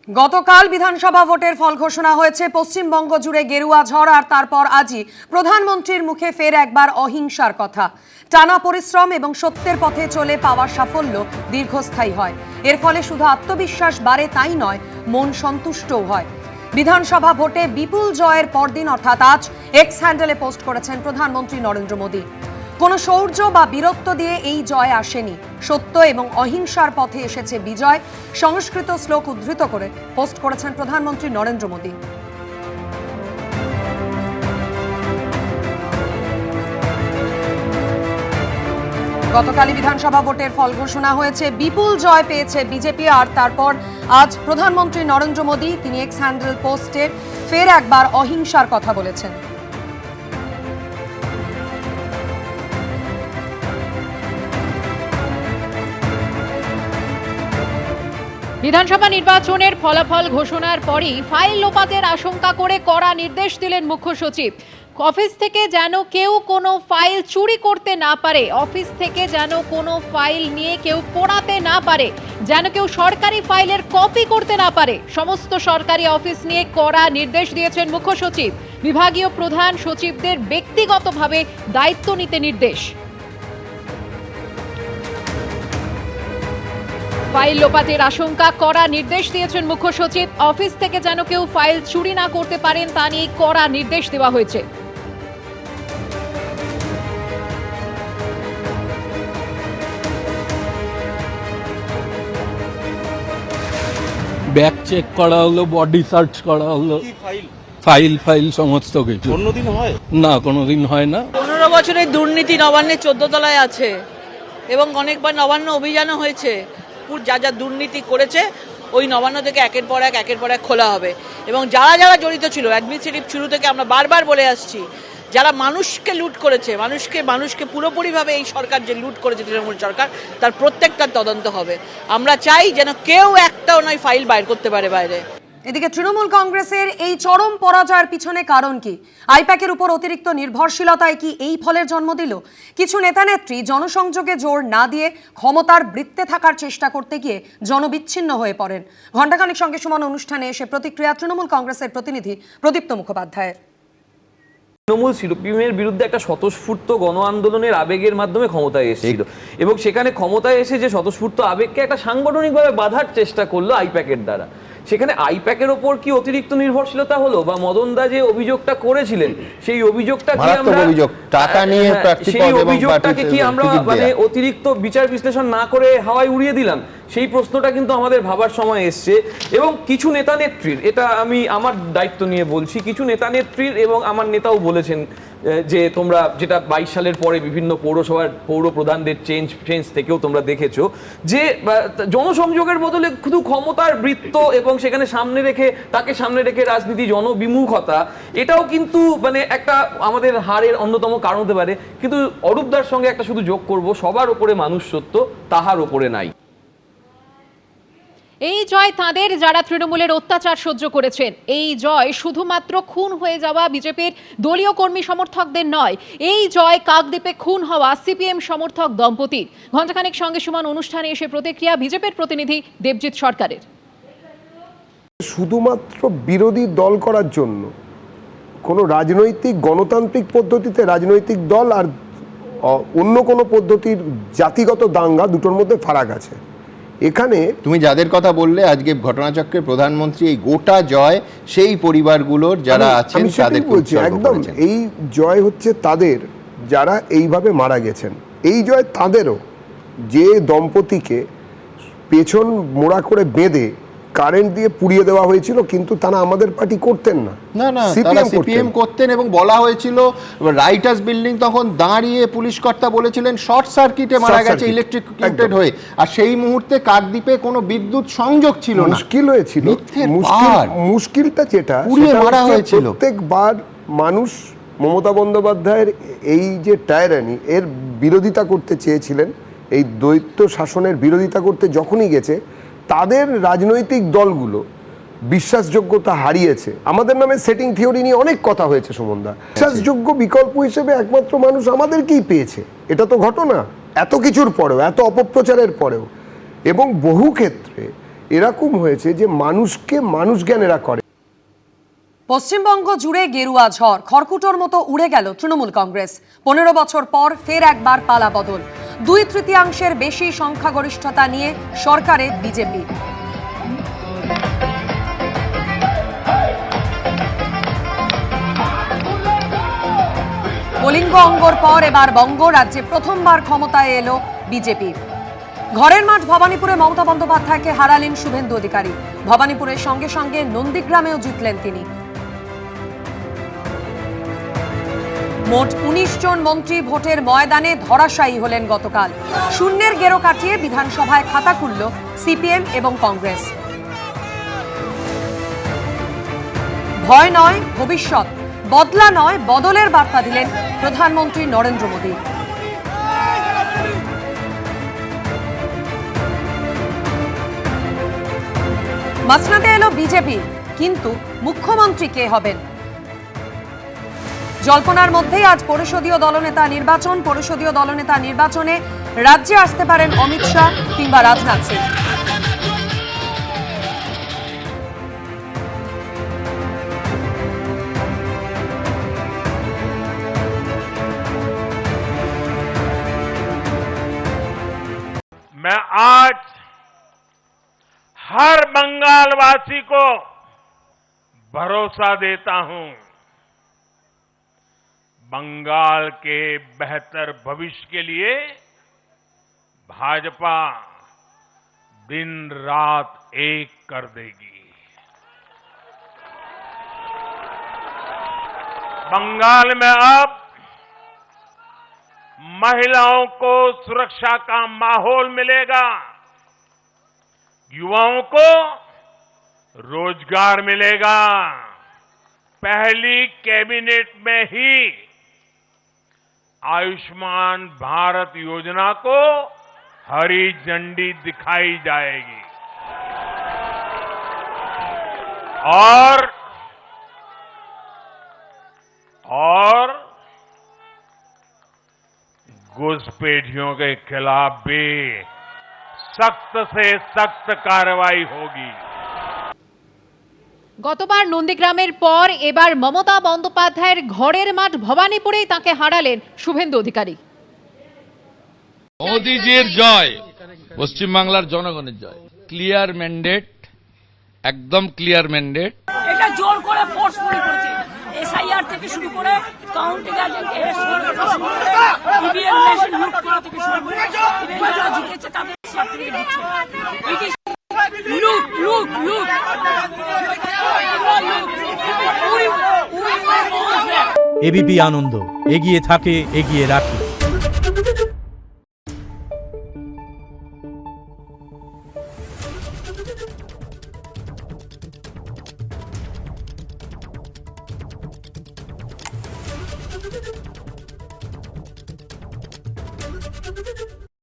গতকাল বিধানসভা ভোটের ফল ঘোষণা হয়েছে। পশ্চিমবঙ্গ জুড়ে গেরুয়া ঝড়, আর তারপর আজই প্রধানমন্ত্রীর মুখে ফের একবার অহিংসার কথা। টানা পরিশ্রম এবং সত্যের পথে চলে পাওয়া সাফল্য দীর্ঘস্থায়ী হয়। এর ফলে শুধু আত্মবিশ্বাস বাড়ে তাই নয়, মন সন্তুষ্টও হয়। বিধানসভা ভোটে বিপুল জয়ের পরদিন অর্থাৎ আজ এক্স হ্যান্ডেলে পোস্ট করেছেন প্রধানমন্ত্রী নরেন্দ্র মোদী। কোনো শৌর্য বা বীরত্ব দিয়ে এই জয় আসেনি, সত্য এবং অহিংসার পথে এসেছে বিজয়। সংস্কৃত শ্লোক উদ্ধৃত করে পোস্ট করেছেন প্রধানমন্ত্রী নরেন্দ্র মোদী। গতকালই বিধানসভা ভোটের ফল ঘোষণা হয়েছে। বিপুল জয় পেয়েছে বিজেপি, আর তারপর আজ প্রধানমন্ত্রী নরেন্দ্র মোদী তিনি এক্স হ্যান্ডেল পোস্টে ফের একবার অহিংসার কথা বলেছেন। বিধানসভা নির্বাচনের ফলাফল ঘোষণার পরই ফাইল লোপাটের আশঙ্কা করে কড়া নির্দেশ দিলেন মুখ্য সচিব। অফিস থেকে যেন কেউ কোনো ফাইল চুরি করতে না পারে, অফিস থেকে যেন কোনো ফাইল নিয়ে কেউ পোড়াতে না পারে, যেন কেউ সরকারি ফাইলের কপি করতে না পারে। সমস্ত সরকারি অফিস নিয়ে কড়া নির্দেশ দিয়েছেন মুখ্য সচিব। বিভাগীয় প্রধান সচিবদের ব্যক্তিগতভাবে দায়িত্ব নিতে নির্দেশ। ফাইল লোপাটের আশঙ্কা, কড়া নির্দেশ দিয়েছেন মুখ্য সচিব। অফিস থেকে যেন কেউ ফাইল চুরি না করতে পারেন তা নিয়ে কড়া নির্দেশ দেওয়া হয়েছে। ব্যাগ চেক করা হলো, বডি সার্চ করা হলো, ফাইল সমস্ত কিছু। কোনোদিন হয় না, কোনোদিন হয় না। 15 বছরের দুর্নীতি নবান্নের 14 তলায় আছে এবং অনেকবার নবান্ন অভিযানও হয়েছে। যা যা দুর্নীতি করেছে ওই নবান্ন থেকে একের পর এক খোলা হবে এবং যারা যারা জড়িত ছিল অ্যাডমিনিস্ট্রেটিভ শুরু থেকে আমরা বারবার বলে আসছি, যারা মানুষকে লুট করেছে, মানুষকে পুরোপুরিভাবে এই সরকার যে লুট করেছে তৃণমূল সরকার, তার প্রত্যেকটার তদন্ত হবে। আমরা চাই যেন কেউ একটাও নয় ফাইল বাইর করতে পারে বাইরে। এদিকে তৃণমূল কংগ্রেসের এই চরম পরাজয়ের পিছনে কারণ কি? আইপ্যাকের উপর অতিরিক্ত নির্ভরশীলতায় কি এই ফলের জন্ম দিল? কিছু নেতানেত্রী জনসংযোগে জোর না দিয়ে ক্ষমতার বৃত্তে থাকার চেষ্টা করতে গিয়ে জনবিচ্ছিন্ন হয়ে পড়েন। ঘণ্টাখানেক সঙ্গে সমান অনুষ্ঠানে এসে প্রতিক্রিয়া তৃণমূল কংগ্রেসের প্রতিনিধি প্রদীপ্ত মুখোপাধ্যায়ের। তৃণমূল সিপিএমের বিরুদ্ধে একটা স্বতঃস্ফূর্ত গণ আন্দোলনের আবেগের মাধ্যমে ক্ষমতায় এসেছিল এবং সেখানে ক্ষমতায় এসে যে স্বতঃস্ফূর্ত আবেগকে একটা সাংগঠনিকভাবে বাঁধার চেষ্টা করলো আইপ্যাকের দ্বারা। সেখানে আইপ্যাকের ওপর কি অতিরিক্ত নির্ভরশীলতা হলো, বা মদন দা যে অভিযোগটা করেছিলেন সেই অভিযোগটাকে আমরা মানে অতিরিক্ত বিচার বিশ্লেষণ না করে হাওয়ায় উড়িয়ে দিলাম? সেই প্রশ্নটা কিন্তু আমাদের ভাবার সময় এসছে। এবং কিছু নেতা নেত্রীর, এটা আমি আমার দায়িত্ব নিয়ে বলছি, কিছু নেতা নেত্রীর এবং আমার নেতাও বলেছেন যে তোমরা যেটা 22 সালের পরে বিভিন্ন পৌরসভার পৌর প্রধানদের চেঞ্জ থেকেও তোমরা দেখেছো যে জনসংযোগের বদলে শুধু ক্ষমতার বৃত্ত এবং সেখানে তাকে সামনে রেখে রাজনীতি জনবিমুখতা, এটাও কিন্তু মানে একটা আমাদের হারের অন্যতম কারণ হতে পারে। কিন্তু অরূপদার সঙ্গে একটা শুধু যোগ করব, সবার উপরে মানুষ সত্য, তাহার উপরে নাই। এই জয় তাঁদের যারা তৃণমূলের অত্যাচার সহ্য করেছেন। এই জয় শুধুমাত্র খুন হয়ে যাওয়া বিজেপির দলীয় কর্মী সমর্থকদের নয়, এই জয় কাকদ্বীপে খুন হওয়া সিপিএম সমর্থক দম্পতির। ঘণ্টাখানেক সঙ্গে সমান অনুষ্ঠানে এসে প্রতিক্রিয়া বিজেপির প্রতিনিধি দেবজিৎ সরকারের। শুধুমাত্র বিরোধী দল করার জন্য কোনো রাজনৈতিক গণতান্ত্রিক পদ্ধতিতে রাজনৈতিক দল আর অন্য কোনো পদ্ধতির জাতিগত দাঙ্গা, দুটোর মধ্যে ফারাক আছে। এখানে তুমি যাদের কথা বললে আজকে ঘটনাচক্রের প্রধানমন্ত্রী, এই গোটা জয় সেই পরিবারগুলোর যারা আছেন তাদের বলছি। একদম এই জয় হচ্ছে তাদের যারা এইভাবে মারা গেছেন। এই জয় তাদেরও, যে দম্পতিকে পেছন মোড়া করে বেঁধে কারেন্ট দিয়ে পুড়িয়ে দেওয়া হয়েছিল, কিন্তু তারা আমাদের পার্টি করতেন না, সিপিএম করতেন। এবং বলা হয়েছিল রাইটার্স বিল্ডিং তখন দাঁড়িয়ে পুলিশ কর্তা বলেছিলেন শর্ট সার্কিটে মারা গেছে, ইলেকট্রিকিউটেড হয়ে। আর সেই মুহূর্তে কাকদ্বীপে কোনো বিদ্যুৎ সংযোগ ছিল না, মুশকিল হয়েছিল। মুশকিলটা যেটা পুড়িয়ে মারা হয়েছিল। প্রত্যেকবার মানুষ মমতা বন্দ্যোপাধ্যায়ের এই যে টায়ারানি, এর বিরোধিতা করতে চেয়েছিলেন, এই দ্বৈত শাসনের বিরোধিতা করতে যখনই গেছে, তাদের রাজনৈতিক দলগুলো বিশ্বাসযোগ্যতা হারিয়েছে। আমাদের নামে সেটিং থিওরি নিয়ে অনেক কথা হয়েছে সুমনদা। বিশ্বাসযোগ্য বিকল্প হিসেবে একমাত্র মানুষ আমাদেরকেই পেয়েছে। এটা তো ঘটনা, এত কিছুর পরেও, এত অপপ্রচারের পরেও। এবং বহু ক্ষেত্রে এরকম হয়েছে যে মানুষকে মানুষ জ্ঞান এরা করে। পশ্চিমবঙ্গ জুড়ে গেরুয়া ঝড়, খড়কুটোর মতো উড়ে গেল তৃণমূল কংগ্রেস। 15 বছর পর ফের একবার পালা বদল। 2/3 বেশি সংখ্যাগরিষ্ঠতা নিয়ে সরকারে বিজেপি। কলিঙ্গ অঙ্গর পর এবার বঙ্গ রাজ্যে প্রথমবার ক্ষমতায় এলো বিজেপি। ঘরের মাঠ ভবানীপুরে মমতা বন্দ্যোপাধ্যায়কে হারালেন শুভেন্দু অধিকারী। ভবানীপুরের সঙ্গে সঙ্গে নন্দীগ্রামেও জিতলেন তিনি। মোট 19 জন মন্ত্রী ভোটের ময়দানে ধরাশায়ী হলেন গতকাল। শূন্যের গেরো কাটিয়ে বিধানসভায় খাতা খুলল সিপিএম এবং কংগ্রেস। ভয় নয় ভবিষ্যৎ, বদলা নয় বদলের বার্তা দিলেন প্রধানমন্ত্রী নরেন্দ্র মোদী। মাসনাতে এলো বিজেপি, কিন্তু মুখ্যমন্ত্রী কে হবেন? জল্পনার মধ্যেই আজ পরিষদীয় দলনেতা নির্বাচন। পরিষদীয় দলনেতা নির্বাচনে রাজ্যে আসতে পারেন অমিত শাহ কিংবা রাজনাথ সিং। मैं आज हर बंगालवासी को भरोसा देता हूं, बंगाल के बेहतर भविष्य के लिए भाजपा दिन रात एक कर देगी। बंगाल में अब महिलाओं को सुरक्षा का माहौल मिलेगा, युवाओं को रोजगार मिलेगा। पहली कैबिनेट में ही आयुष्मान भारत योजना को हरी झंडी दिखाई जाएगी और घुसपैठियों के खिलाफ भी सख्त से सख्त कार्रवाई होगी। গতবার নন্দীগ্রামের পর এবার মমতা বন্দ্যোপাধ্যায়ের ঘরের মাঠ ভবানীপুরেই তাকে হারালেন শুভেন্দু অধিকারী। মোদিজির জয়, পশ্চিমবাংলার জনগণের জয়। ক্লিয়ার ম্যান্ডেট, একদম ক্লিয়ার ম্যান্ডেট। এটা জোর করে ফোর্সফুলি করেছে, এসআইআর থেকে শুরু করে কাউন্টিং এজেন্ট ইভিএম মেশিন লুট করা থেকে শুরু করে যারা জিতেছে তাদের সার্টিফিকেট দিচ্ছে। ইট ইজ লুট লুট লুট। এবিপি আনন্দ, এগিয়ে থাকে, এগিয়ে রাখে।